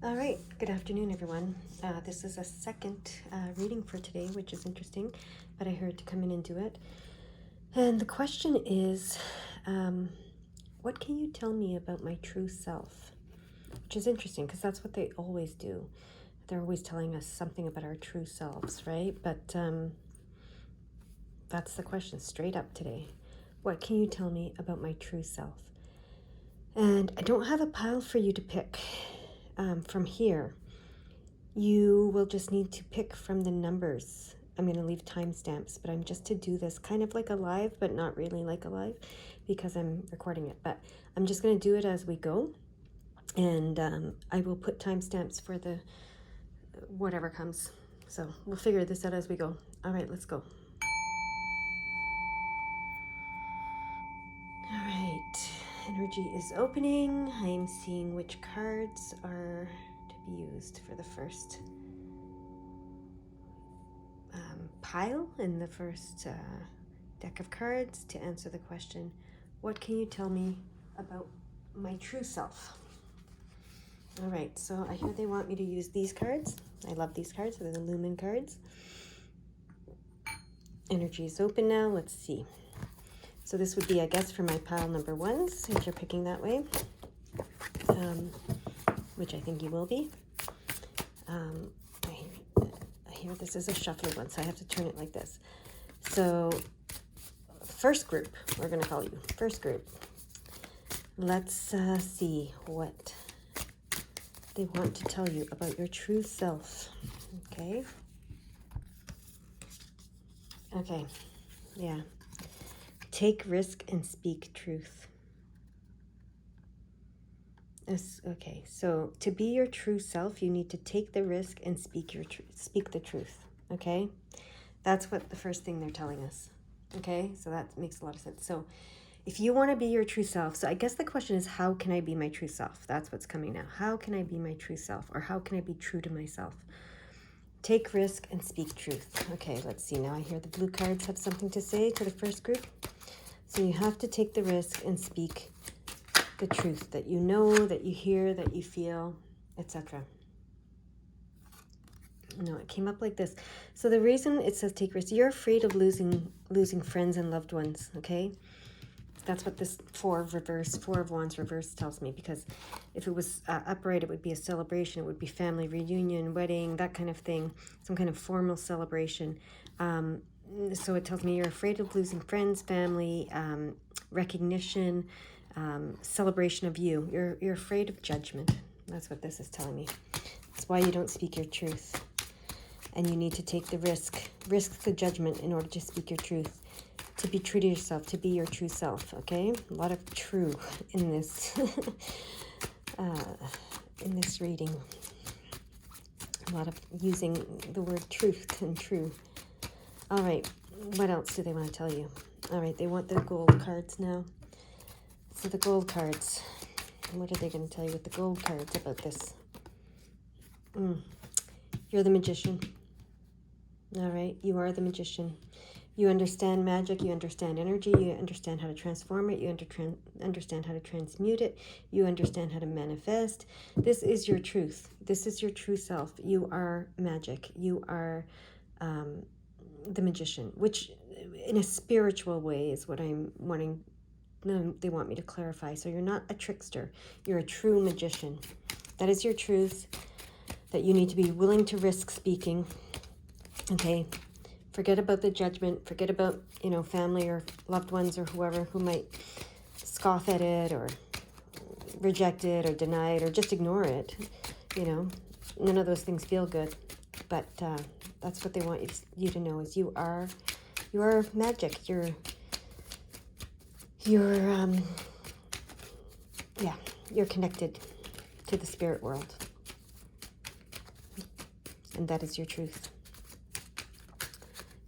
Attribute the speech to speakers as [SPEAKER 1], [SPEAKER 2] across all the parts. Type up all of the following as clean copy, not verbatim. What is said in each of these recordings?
[SPEAKER 1] All right, good afternoon, everyone. This is a second reading for today, which is interesting, but I heard to come in and do it. And the question is, what can you tell me about my true self? Which is interesting because that's what they always do. They're always telling us something about our true selves, right? But that's the question straight up today. What can you tell me about my true self? And I don't have a pile for you to pick from here. You will just need to pick from the numbers. I'm going to leave timestamps, but I'm just to do this kind of like a live, but not really like a live because I'm recording it. But I'm just going to do it as we go. And I will put timestamps for the whatever comes. So we'll figure this out as we go. All right, let's go. All right, energy is opening. I am seeing which cards are to be used for the first pile in the first deck of cards to answer the question, what can you tell me about my true self? All right, so I hear they want me to use these cards. I love these cards. They're the Lumen cards. Energy is open now. Let's see. So this would be, I guess, for my pile number ones, if you're picking that way, which I think you will be. I hear this is a shuffly one, so I have to turn it like this. So first group, we're going to call you first group. Let's see what they want to tell you about your true self. Okay. Okay. Yeah. Take risk and speak truth. Okay. So to be your true self, you need to take the risk and speak the truth. Okay. That's what the first thing they're telling us. Okay. So that makes a lot of sense. So if you want to be your true self, so I guess the question is, how can I be my true self? That's what's coming now. How can I be my true self? Or how can I be true to myself? Take risk and speak truth. Okay, let's see. Now I hear the blue cards have something to say to the first group. So you have to take the risk and speak the truth that you know, that you hear, that you feel, etc. No, it came up like this. So the reason it says take risks, you're afraid of losing friends and loved ones, okay? That's what this Four of Wands reverse tells me, because if it was upright, it would be a celebration. It would be family reunion, wedding, that kind of thing, some kind of formal celebration. So it tells me you're afraid of losing friends, family, recognition, celebration of you. You're afraid of judgment. That's what this is telling me. That's why you don't speak your truth. And you need to take the risk the judgment in order to speak your truth. To be true to yourself, to be your true self, okay? A lot of true in this in this reading. A lot of using the word truth and true. All right, what else do they want to tell you? All right, they want the gold cards now. So the gold cards, what are they going to tell you with the gold cards about this? You're the magician. All right, you are the magician. You understand magic, you understand energy, you understand how to transform it, you understand how to transmute it, you understand how to manifest. This is your truth. This is your true self. You are magic. You are the magician, which in a spiritual way is what I'm wanting. They want me to clarify. So you're not a trickster. You're a true magician. That is your truth, that you need to be willing to risk speaking. Okay. Forget about the judgment. Forget about, family or loved ones or whoever who might scoff at it or reject it or deny it or just ignore it. None of those things feel good. But that's what they want you to know is you are magic. You're connected to the spirit world. And that is your truth.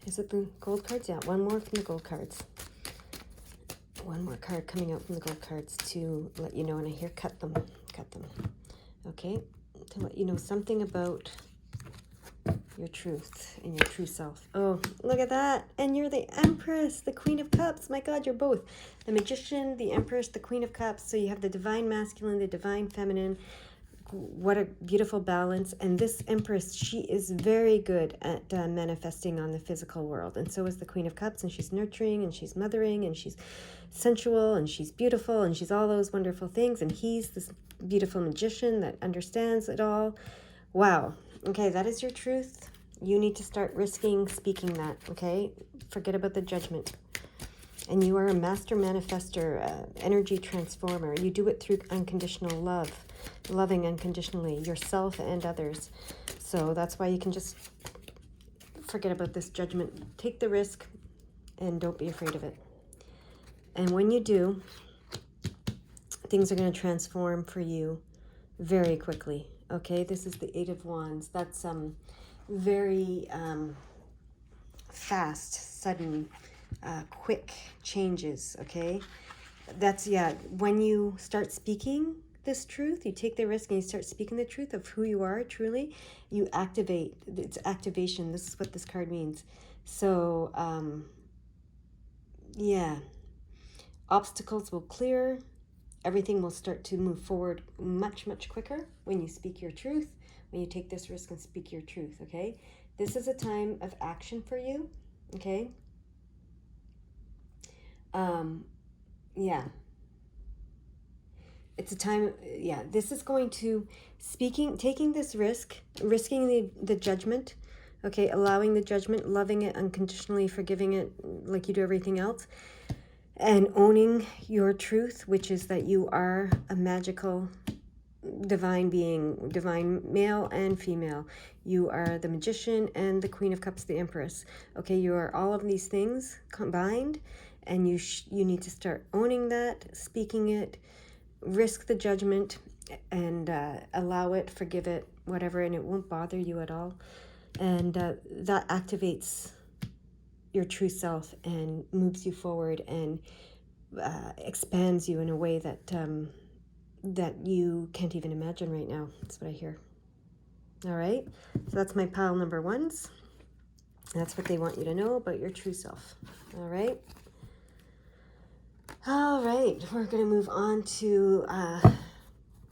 [SPEAKER 1] Is it the gold cards? Yeah, one more from the gold cards. One more card coming out from the gold cards to let you know, and I hear cut them. Okay, to let you know something about your truth and your true self. Oh, look at that. And you're the Empress, the Queen of Cups. My God, you're both. The Magician, the Empress, the Queen of Cups. So you have the Divine Masculine, the Divine Feminine, What a beautiful balance. And this Empress, she is very good at manifesting on the physical world. And so is the Queen of Cups. And she's nurturing and she's mothering and she's sensual and she's beautiful and she's all those wonderful things. And he's this beautiful magician that understands it all. Wow. Okay, that is your truth. You need to start risking speaking that, okay? Forget about the judgment. And you are a master manifester, energy transformer. You do it through unconditional love, loving unconditionally yourself and others. So that's why you can just forget about this judgment. Take the risk and don't be afraid of it. And when you do, things are going to transform for you very quickly. Okay, this is the Eight of Wands. That's very fast, sudden, quick changes. Okay, that's, yeah, when you start speaking this truth, you take the risk and you start speaking the truth of who you are truly, you activate. It's activation. This is what this card means. So yeah, obstacles will clear. Everything will start to move forward much, much quicker when you speak your truth, when you take this risk and speak your truth, okay? This is a time of action for you, okay? Yeah. It's a time, yeah, this is going to, taking this risk, risking the judgment, okay? Allowing the judgment, loving it unconditionally, forgiving it like you do everything else. And owning your truth, which is that you are a magical divine being, divine male and female. You are the magician and the Queen of Cups, the Empress. Okay, you are all of these things combined, and you need to start owning that, speaking it, risk the judgment, and allow it, forgive it, whatever, and it won't bother you at all. And that activates your true self and moves you forward and expands you in a way that that you can't even imagine right now. That's what I hear. All right, so that's my pile number ones. That's what they want you to know about your true self. All right, we're going to move on to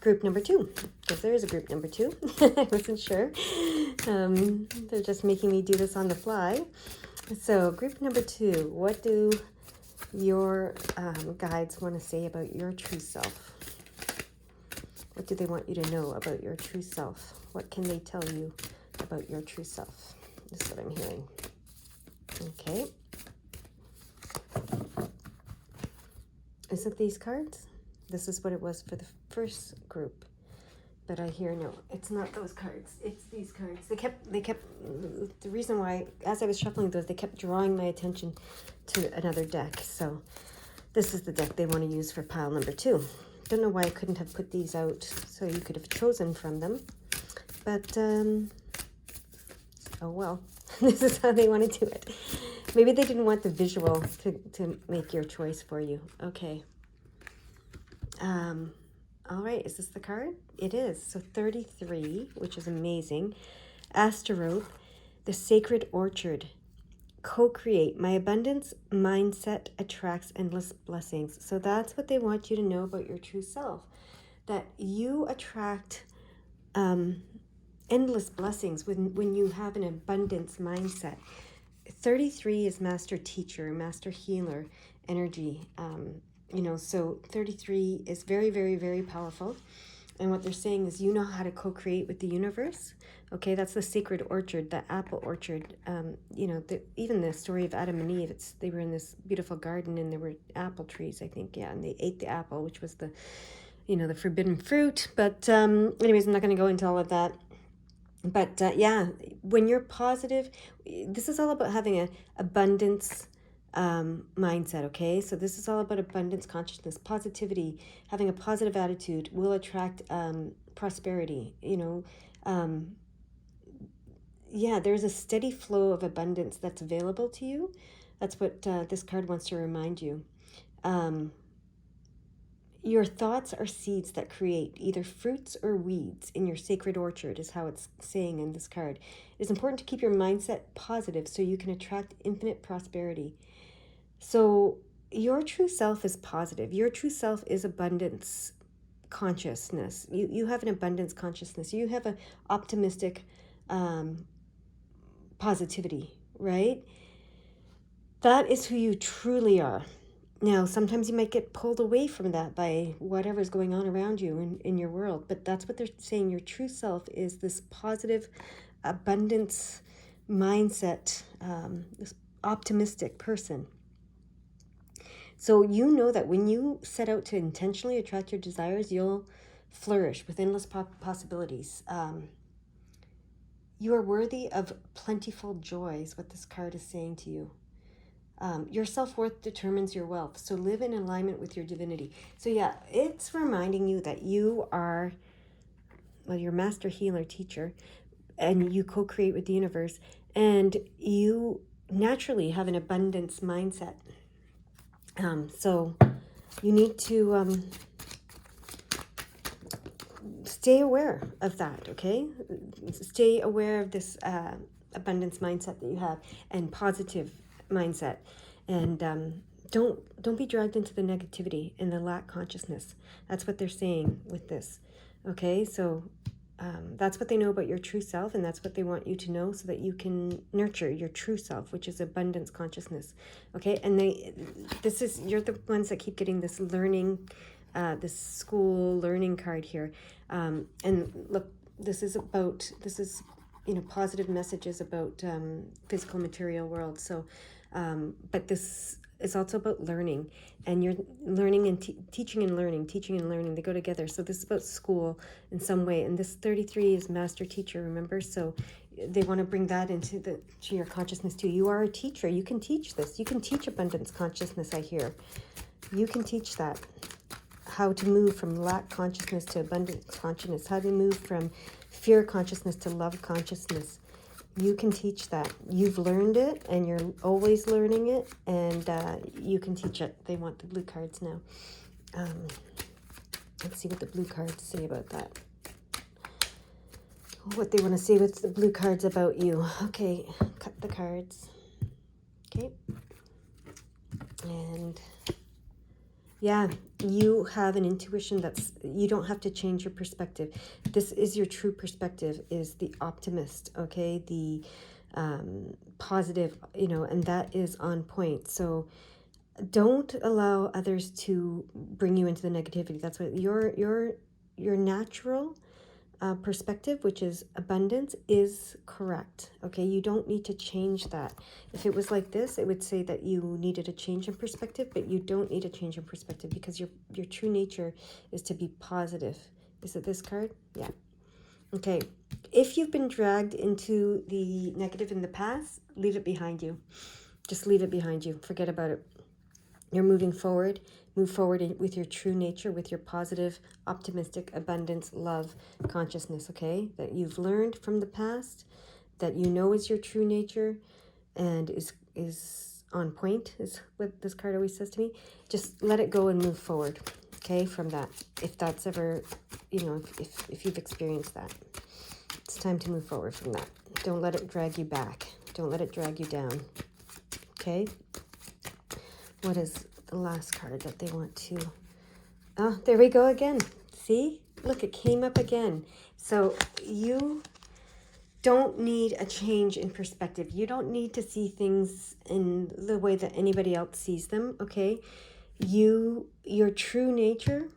[SPEAKER 1] group number two, because there is a group number two. I wasn't sure. They're just making me do this on the fly. So group number two, what do your guides want to say about your true self? What do they want you to know about your true self? What can they tell you about your true self? This is what I'm hearing. Okay. Isn't these cards? This is what it was for the first group. But I hear, no, it's not those cards. It's these cards. They kept, the reason why, as I was shuffling those, they kept drawing my attention to another deck. So this is the deck they want to use for pile number two. Don't know why I couldn't have put these out so you could have chosen from them. But, oh well, this is how they want to do it. Maybe they didn't want the visual to make your choice for you. Okay. All right, is this the card? It is. So 33, which is amazing. Asterope, the sacred orchard. Co-create. My abundance mindset attracts endless blessings. So that's what they want you to know about your true self. That you attract endless blessings when you have an abundance mindset. 33 is master teacher, master healer energy. So 33 is very, very, very powerful. And what they're saying is you know how to co-create with the universe. Okay, that's the sacred orchard, the apple orchard. Even the story of Adam and Eve, they were in this beautiful garden and there were apple trees, I think, yeah, and they ate the apple, which was the forbidden fruit. But anyways, I'm not going to go into all of that. But when you're positive, this is all about having an abundance mindset, okay? So this is all about abundance consciousness, positivity, having a positive attitude will attract prosperity, there's a steady flow of abundance that's available to you. That's what this card wants to remind you. Your thoughts are seeds that create either fruits or weeds in your sacred orchard, is how it's saying in this card. It is important to keep your mindset positive so you can attract infinite prosperity. So your true self is positive. Your true self is abundance consciousness. You have an abundance consciousness. You have an optimistic positivity, right? That is who you truly are. Now, sometimes you might get pulled away from that by whatever's going on around you in your world, but that's what they're saying. Your true self is this positive abundance mindset, this optimistic person. So you know that when you set out to intentionally attract your desires, you'll flourish with endless possibilities. You are worthy of plentiful joy is what this card is saying to you. Your self-worth determines your wealth. So live in alignment with your divinity. So yeah, it's reminding you that you are, well, your master healer teacher, and you co-create with the universe, and you naturally have an abundance mindset. So you need to stay aware of that, okay? Stay aware of this abundance mindset that you have, and positive mindset, and don't be dragged into the negativity and the lack consciousness. That's what they're saying with this, okay? So that's what they know about your true self, and that's what they want you to know so that you can nurture your true self, which is abundance consciousness, okay? And you're the ones that keep getting this learning, this school learning card here, and look, this is positive messages about physical material world. So but this is also about learning, and you're learning and teaching and learning, they go together. So this is about school in some way, and this 33 is master teacher, remember? So they want to bring that to your consciousness too. You are a teacher. You can teach this. You can teach abundance consciousness, I hear. You can teach that, how to move from lack consciousness to abundance consciousness, how to move from fear consciousness to love consciousness. You can teach that. You've learned it, and you're always learning it, and you can teach it. They want the blue cards now. Let's see what the blue cards say about that. What they want to say with the blue cards about you. Okay, cut the cards. Okay. And yeah, you have an intuition you don't have to change your perspective. This is your true perspective, is the optimist, okay? The positive, and that is on point. So don't allow others to bring you into the negativity. That's what your natural perspective, which is abundance, is correct, okay? You don't need to change that. If it was like this, it would say that you needed a change in perspective, but you don't need a change in perspective, because your true nature is to be positive. Is it this card? Yeah. Okay. If you've been dragged into the negative in the past, leave it behind you. Just leave it behind you. Forget about it. You're moving forward. Move forward with your true nature, with your positive, optimistic, abundance, love consciousness, okay? That you've learned from the past, that you know is your true nature, and is on point, is what this card always says to me. Just let it go and move forward, okay, from that. If that's ever, if you've experienced that. It's time to move forward from that. Don't let it drag you back. Don't let it drag you down, okay? What is the last card that they want to... Oh, there we go again. See? Look, it came up again. So you don't need a change in perspective. You don't need to see things in the way that anybody else sees them, okay? Your true nature,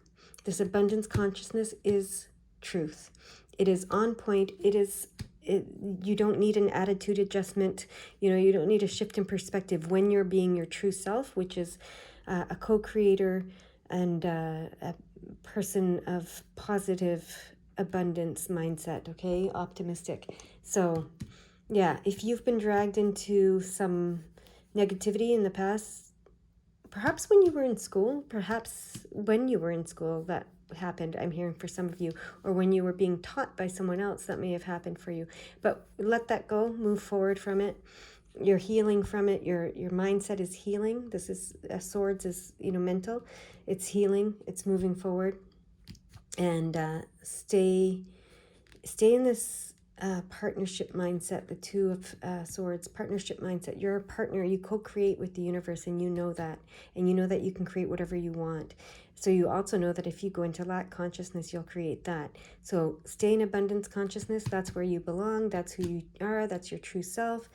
[SPEAKER 1] this abundance consciousness, is truth. It is on point. You don't need an attitude adjustment. You don't need a shift in perspective when you're being your true self, which is a co-creator and a person of positive abundance mindset, okay? Optimistic. So, yeah, if you've been dragged into some negativity in the past, perhaps when you were in school, that happened, I'm hearing, for some of you, or when you were being taught by someone else, that may have happened for you. But let that go, move forward from it. You're healing from it. Your mindset is healing. This is swords is mental. It's healing. It's moving forward, and stay in this partnership mindset, the Two of Swords, partnership mindset. You're a partner. You co-create with the universe, and you know that. And you know that you can create whatever you want. So you also know that if you go into lack consciousness, you'll create that. So stay in abundance consciousness. That's where you belong. That's who you are. That's your true self.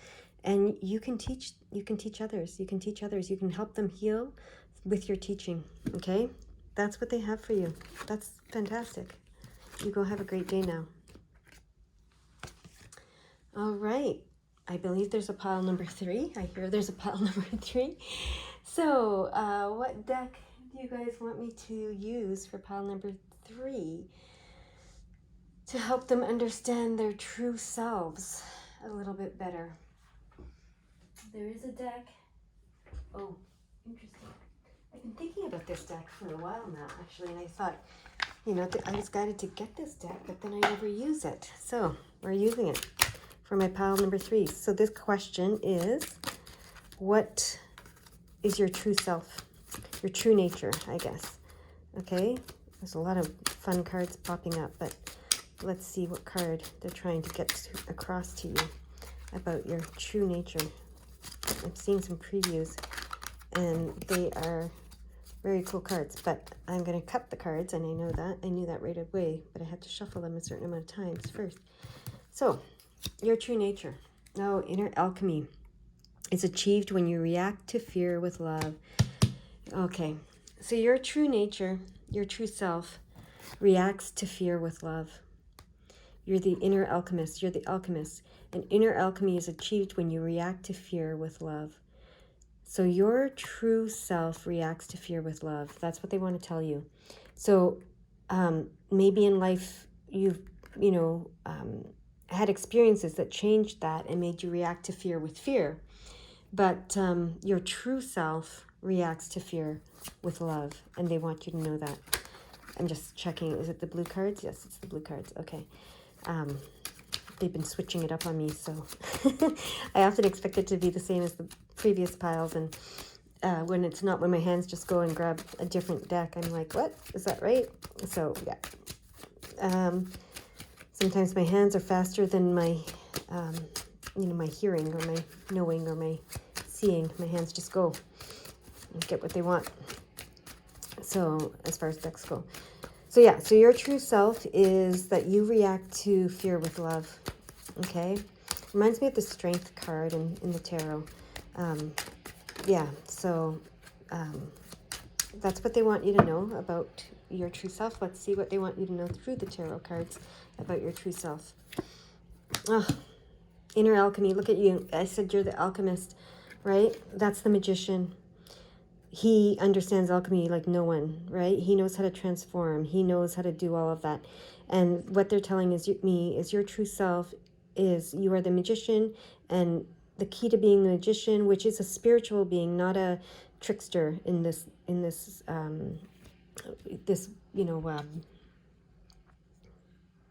[SPEAKER 1] And you can teach others. You can teach others. You can help them heal with your teaching. Okay? That's what they have for you. That's fantastic. You go have a great day now. All right. I believe there's a pile number 3. I hear there's a pile number 3. So what deck do you guys want me to use for pile number 3 to help them understand their true selves a little bit better? There is a deck. Oh, interesting. I've been thinking about this deck for a while now, actually, and I thought, you know, I was guided to get this deck, but then I never use it. So we're using it for my pile number 3. So this question is, what is your true self? Your true nature, I guess. Okay, there's a lot of fun cards popping up, but let's see what card they're trying to get across to you about your true nature. I'm seeing some previews, and they are very cool cards, but I'm going to cut the cards, and I know that. I knew that right away, but I had to shuffle them a certain amount of times first. So, your true nature. Oh, inner alchemy is achieved when you react to fear with love. Okay, so your true nature, your true self, reacts to fear with love. You're the inner alchemist. You're the alchemist. And inner alchemy is achieved when you react to fear with love. So your true self reacts to fear with love. That's what they want to tell you. So maybe in life you've, had experiences that changed that and made you react to fear with fear. But your true self reacts to fear with love, and they want you to know that. I'm just checking. Is it the blue cards? Yes, it's the blue cards. Okay. They've been switching it up on me, so I often expect it to be the same as the previous piles, and when it's not, when my hands just go and grab a different deck, I'm like, what? Is that right? So, yeah. Sometimes my hands are faster than my, my hearing or my knowing or my seeing. My hands just go and get what they want. So, as far as decks go. So yeah, so your true self is that you react to fear with love, okay? Reminds me of the Strength card in the tarot. That's what they want you to know about your true self. Let's see what they want you to know through the tarot cards about your true self. Oh, inner alchemy, look at you. I said you're the alchemist, right? That's the magician. He understands alchemy like no one, right? He knows how to transform. He knows how to do all of that. And what they're telling is your true self is you are the magician, and the key to being the magician, which is a spiritual being, not a trickster in this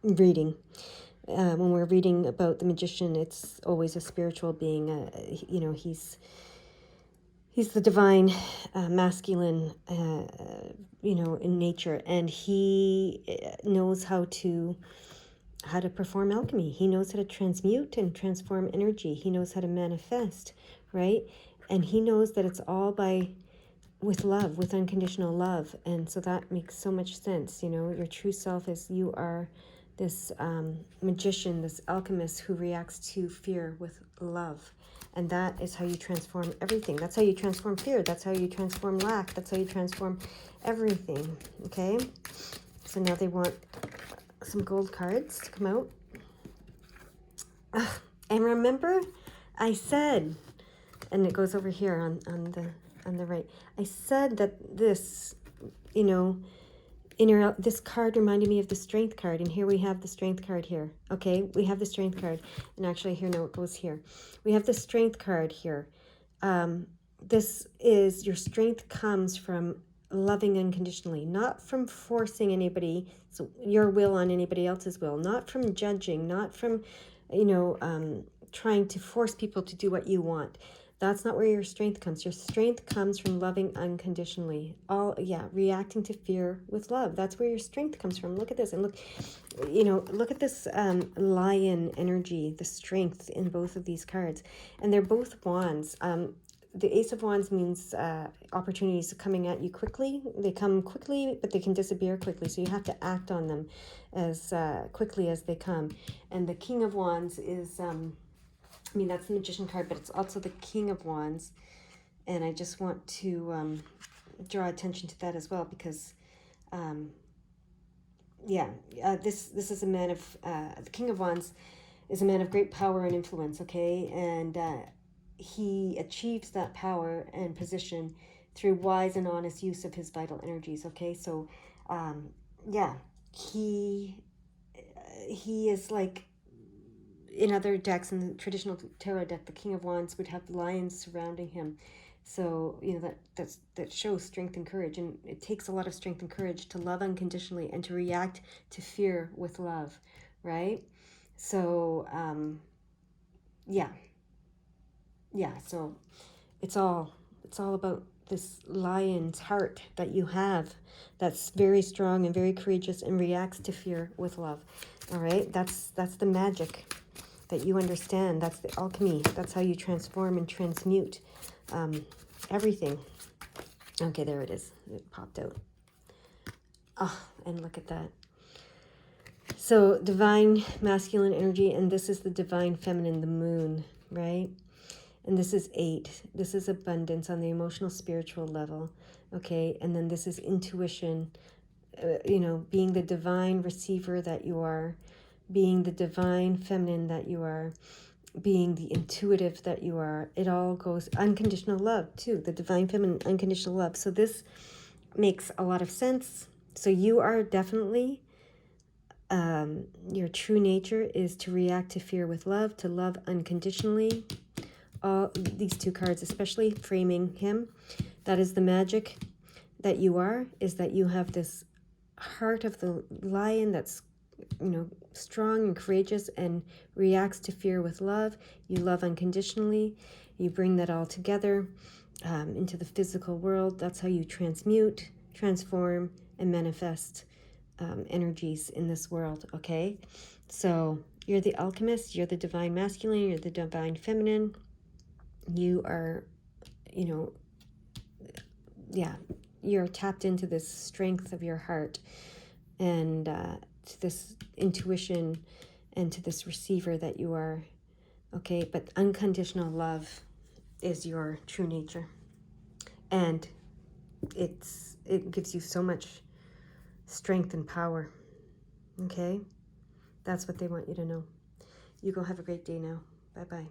[SPEAKER 1] reading. When we're reading about the magician, it's always a spiritual being. He's the divine masculine, in nature, and he knows how to perform alchemy. He knows how to transmute and transform energy. He knows how to manifest, right? And he knows that it's all with love, with unconditional love. And so that makes so much sense. Your true self is, you are this magician, this alchemist who reacts to fear with love. And that is how you transform everything. That's how you transform fear. That's how you transform lack. That's how you transform everything. Okay? So now they want some gold cards to come out. And remember, I said, and it goes over here on the right. I said that this, this card reminded me of the Strength card, and here we have the Strength card here. Okay, we have the Strength card, and actually here, no, it goes here. We have the Strength card here. This is, your strength comes from loving unconditionally, not from forcing anybody, so your will on anybody else's will, not from judging, not from, trying to force people to do what you want, That's not where your strength comes. Your strength comes from loving unconditionally. Reacting to fear with love. That's where your strength comes from. Look at this. And look at this lion energy, the strength in both of these cards. And they're both wands. The Ace of Wands means opportunities coming at you quickly. They come quickly, but they can disappear quickly. So you have to act on them as quickly as they come. And the King of Wands is... that's the Magician card, but it's also the King of Wands. And I just want to draw attention to that as well, because, this is a man of, the King of Wands is a man of great power and influence, okay? And he achieves that power and position through wise and honest use of his vital energies, okay? So, he is like... In other decks, in the traditional tarot deck, the King of Wands would have lions surrounding him. So, that shows strength and courage. And it takes a lot of strength and courage to love unconditionally and to react to fear with love, right? So, so it's all about this lion's heart that you have that's very strong and very courageous and reacts to fear with love. All right? That's the magic that you understand. That's the alchemy. That's how you transform and transmute everything. Okay, there it is. It popped out. And look at that. So divine masculine energy, and this is the divine feminine, the moon, right? And this is 8. This is abundance on the emotional, spiritual level, okay? And then this is intuition, being the divine receiver that you are, being the divine feminine that you are, being the intuitive that you are. It all goes unconditional love too, the divine feminine, unconditional love. So this makes a lot of sense. So you are definitely, your true nature is to react to fear with love, to love unconditionally. All these two cards, especially framing him, that is the magic that you are, is that you have this heart of the lion that's strong and courageous and reacts to fear with love. You love unconditionally. You bring that all together into the physical world. That's how you transmute, transform, and manifest energies in this world, okay? So you're the alchemist, you're the divine masculine, you're the divine feminine. You are, you're tapped into this strength of your heart and to this intuition and to this receiver that you are, okay? But unconditional love is your true nature. And it gives you so much strength and power, okay? That's what they want you to know. You go have a great day now. Bye-bye.